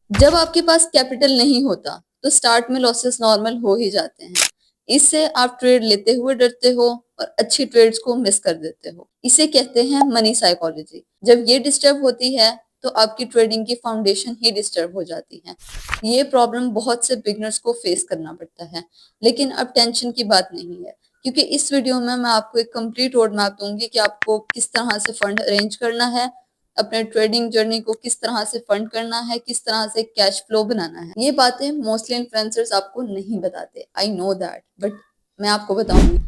जब आपके पास कैपिटल नहीं होता तो स्टार्ट में लॉसेस नॉर्मल हो ही जाते हैं। इससे आप ट्रेड लेते हुए डरते हो और अच्छी ट्रेड्स को मिस कर देते हो। इसे कहते हैं मनी साइकोलॉजी। जब ये डिस्टर्ब होती है तो आपकी ट्रेडिंग की फाउंडेशन ही डिस्टर्ब हो जाती है। ये प्रॉब्लम बहुत से बिगनर्स को फेस करना पड़ता है, लेकिन अब टेंशन की बात नहीं है, क्योंकि इस वीडियो में मैं आपको एक कंप्लीट रोड मैप दूंगी कि आपको किस तरह से फंड अरेंज करना है, अपने ट्रेडिंग जर्नी को किस तरह से फंड करना है, किस तरह से कैश फ्लो बनाना है। ये बातें मोस्टली इन्फ्लुएंसर्स आपको नहीं बताते, आई नो दैट, बट मैं आपको बताऊंगी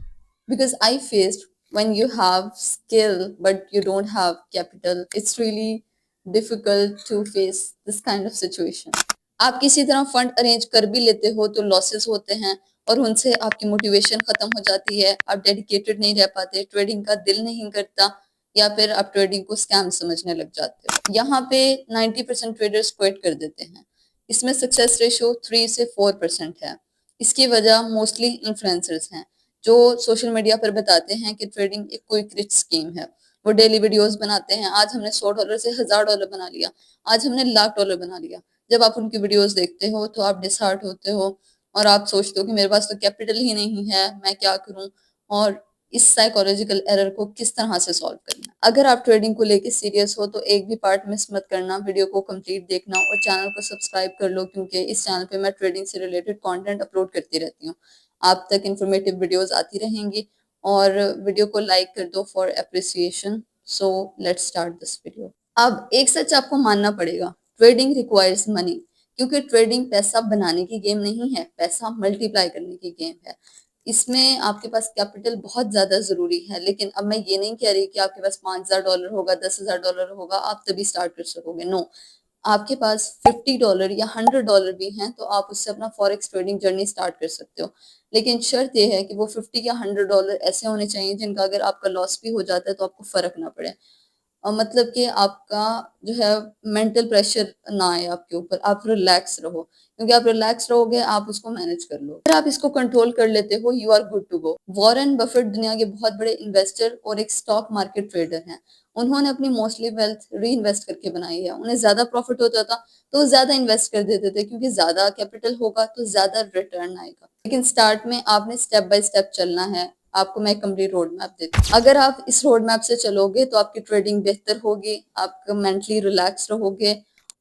because I faced when you have skill but you don't have capital, it's really difficult to face this kind of situation. आप किसी तरह फंड अरेंज कर भी लेते हो तो लॉसेस होते हैं और उनसे आपकी मोटिवेशन खत्म हो जाती है, आप डेडिकेटेड नहीं रह पाते, ट्रेडिंग का दिल नहीं करता, या फिर आप ट्रेडिंग को स्कैम समझने लग जाते हो। यहाँ पे 90% ट्रेडर्स क्विट कर देते हैं। इसमें सक्सेस रेशियो 3 से 4% है। इसकी वजह मोस्टली इन्फ्लुएंसर्स हैं जो सोशल मीडिया पर बताते हैं कि ट्रेडिंग एक क्विक रिच स्कीम है। वो डेली वीडियोस बनाते हैं, आज हमने $100 से $1000 बना लिया, आज हमने $1,00,000 बना लिया। जब आप उनकी वीडियोस देखते हो तो आप डिसहार्ट होते हो और आप सोचते हो कि मेरे पास तो कैपिटल ही नहीं है, मैं क्या करूं, और इस साइकोलॉजिकल एरर को किस तरह से सॉल्व करना। अगर आप ट्रेडिंग को लेके सीरियस हो तो एक भी पार्ट मिस मत करना, वीडियो को कंप्लीट देखना और चैनल को सब्सक्राइब कर लो, क्योंकि इस चैनल पे मैं ट्रेडिंग से रिलेटेड कंटेंट अपलोड करती रहती हूँ। आप तक इंफॉर्मेटिव वीडियोस आती रहेंगी, और वीडियो को लाइक कर दो for appreciation. So let's start this video. अब एक सच आपको मानना पड़ेगा, ट्रेडिंग रिक्वायर्स मनी, क्योंकि ट्रेडिंग पैसा बनाने की गेम नहीं है, पैसा मल्टीप्लाई करने की गेम है। इसमें आपके पास कैपिटल बहुत ज्यादा जरूरी है, लेकिन अब मैं ये नहीं कह रही कि आपके पास $5,000 होगा, $10,000 होगा, आप तभी स्टार्ट कर सकोगे। नो, आपके पास $50 या $100 भी हैं तो आप उससे अपना फॉरेक्स ट्रेडिंग जर्नी स्टार्ट कर सकते हो। लेकिन शर्त यह है कि वो 50 या $100 ऐसे होने चाहिए जिनका अगर आपका लॉस भी हो जाता है तो आपको फर्क ना पड़े। मतलब कि आपका जो है मेंटल प्रेशर ना आए आपके ऊपर, आप रिलैक्स रहो, क्योंकि आप रिलैक्स रहोगे आप उसको मैनेज कर लो। अगर आप इसको कंट्रोल कर लेते हो you are good to go. Warren Buffett दुनिया के बहुत बड़े इन्वेस्टर और एक स्टॉक मार्केट ट्रेडर हैं। उन्होंने अपनी मोस्टली वेल्थ री इन्वेस्ट करके बनाई है। उन्हें ज्यादा प्रॉफिट होता था तो ज्यादा इन्वेस्ट कर देते थे, क्योंकि ज्यादा कैपिटल होगा तो ज्यादा रिटर्न आएगा। लेकिन स्टार्ट में आपने स्टेप बाय स्टेप चलना है। आपको मैं कंप्लीट रोड मैप देती हूँ। अगर आप इस रोड मैप से चलोगे तो आपकी ट्रेडिंग बेहतर होगी, आप मेंटली रिलैक्स रहोगे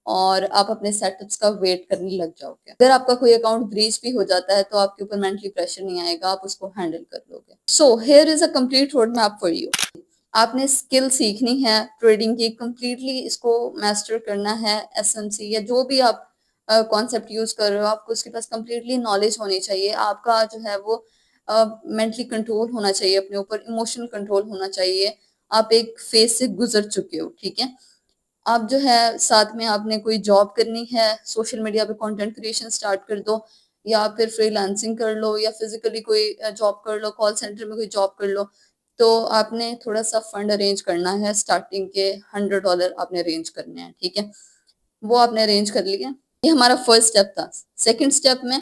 और आप अपने सेटअप्स का वेट करने लग जाओगे। अगर आपका कोई अकाउंट ब्रीच भी हो जाता है तो आपके ऊपर मेंटली प्रेशर नहीं आएगा, आप उसको हैंडल कर लोगे। So here is a complete road map for you. आपने स्किल सीखनी है ट्रेडिंग की, कंप्लीटली इसको मास्टर करना है। एसएमसी या जो भी आप कॉन्सेप्ट यूज कर रहे हो, आपको उसके पास कंप्लीटली नॉलेज होनी चाहिए। आपका जो है वो मेंटली कंट्रोल होना चाहिए, अपने ऊपर इमोशनल कंट्रोल होना चाहिए। आप एक फेज से गुजर चुके हो, ठीक है। आप जो है साथ में आपने कोई जॉब करनी है, सोशल मीडिया पे कंटेंट क्रिएशन स्टार्ट कर दो, या फिर फ्रीलांसिंग कर लो, या फिजिकली कोई जॉब कर लो, कॉल सेंटर में कोई जॉब कर लो। तो आपने थोड़ा सा फंड अरेंज करना है, स्टार्टिंग के $100 आपने अरेंज करने हैं, ठीक है। वो आपने अरेंज कर लिया, ये हमारा फर्स्ट स्टेप था। सेकंड स्टेप में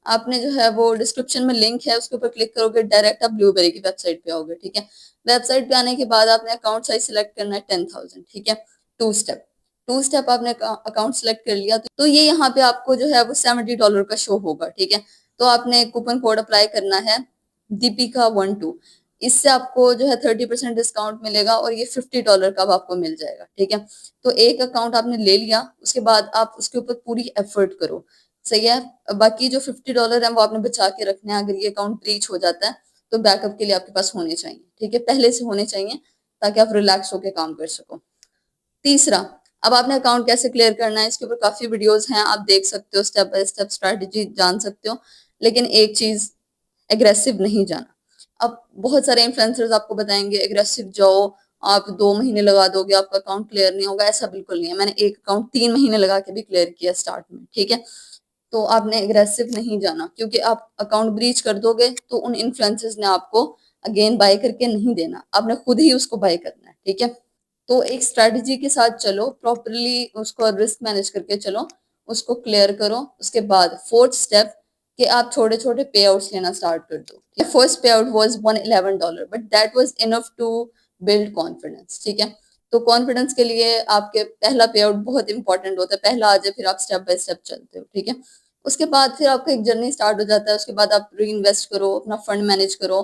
आपने जो है वो डिस्क्रिप्शन में लिंक है उसके ऊपर क्लिक करोगे, डायरेक्ट आप ब्लूबेरी की वेबसाइट पे आओगे, ठीक है। वेबसाइट पे आने के बाद आपने अकाउंट साइज सिलेक्ट करना है 10,000, ठीक है। टू स्टेप आपने अकाउंट सेलेक्ट कर लिया तो ये यहाँ पे आपको जो है वो $70 का शो होगा, ठीक है। तो आपने कूपन कोड अप्लाई करना है, दीपिका12। इससे आपको जो है 30% डिस्काउंट मिलेगा और ये $50 का अब आपको मिल जाएगा, ठीक है। तो एक अकाउंट आपने ले लिया, उसके बाद आप उसके ऊपर पूरी एफर्ट करो, सही है। बाकी जो $50 है वो आपने बचा के रखना है। अगर ये अकाउंट ब्रीच हो जाता है तो बैकअप के लिए आपके पास होने चाहिए, ठीक है, पहले से होने चाहिए, ताकि आप रिलैक्स होकर काम कर सको। तीसरा, अब आपने अकाउंट कैसे क्लियर करना है, इसके ऊपर काफी वीडियोस हैं, आप देख सकते हो, स्टेप बाय स्टेप स्ट्रैटेजी जान सकते हो। लेकिन एक चीज, एग्रेसिव नहीं जाना। अब बहुत सारे इन्फ्लुएंसर्स आपको बताएंगे एग्रेसिव जाओ, आप 2 महीने लगा दोगे आपका अकाउंट क्लियर नहीं होगा। ऐसा बिल्कुल नहीं है, मैंने एक अकाउंट 3 महीने लगा के भी क्लियर किया स्टार्ट में, ठीक है। तो आपने एग्रेसिव नहीं जाना, क्योंकि आप अकाउंट ब्रीच कर दोगे तो उन इन्फ्लुएंसर्स ने आपको अगेन बाय करके नहीं देना, आपने खुद ही उसको बाय करना है, ठीक है। तो एक स्ट्रेटजी के साथ चलो, प्रॉपरली उसको रिस्क मैनेज करके चलो, उसको क्लियर करो। उसके बाद फोर्थ स्टेप कि आप छोटे छोटे पे आउट्स लेना स्टार्ट कर दो। First pay out was $111, but that was enough to build confidence, ठीक है। तो कॉन्फिडेंस के लिए आपके पहला पे आउट बहुत इंपॉर्टेंट होता है, पहला आ जाए फिर आप स्टेप बाय स्टेप चलते हो, ठीक है। उसके बाद फिर आपका एक जर्नी स्टार्ट हो जाता है, उसके बाद आप री इन्वेस्ट करो, अपना फंड मैनेज करो,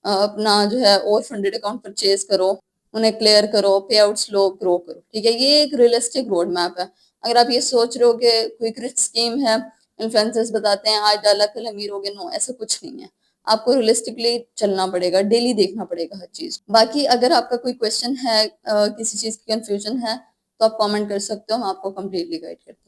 अपना जो है और फंडेड अकाउंट परचेज करो, उन्हें क्लियर करो, पे आउट्स लो, ग्रो करो, ठीक है। ये एक रियलिस्टिक रोड मैप है। अगर आप ये सोच रहे हो कि क्विक रिच स्कीम है, इन्फ्लुएंसर्स बताते हैं आज डाला कल अमीर हो गए, नो, ऐसा कुछ नहीं है। आपको रियलिस्टिकली चलना पड़ेगा, डेली देखना पड़ेगा हर चीज। बाकी अगर आपका कोई क्वेश्चन है, किसी चीज की कंफ्यूजन है, तो आप कमेंट कर सकते हो, हम आपको कम्प्लीटली गाइड करते हैं।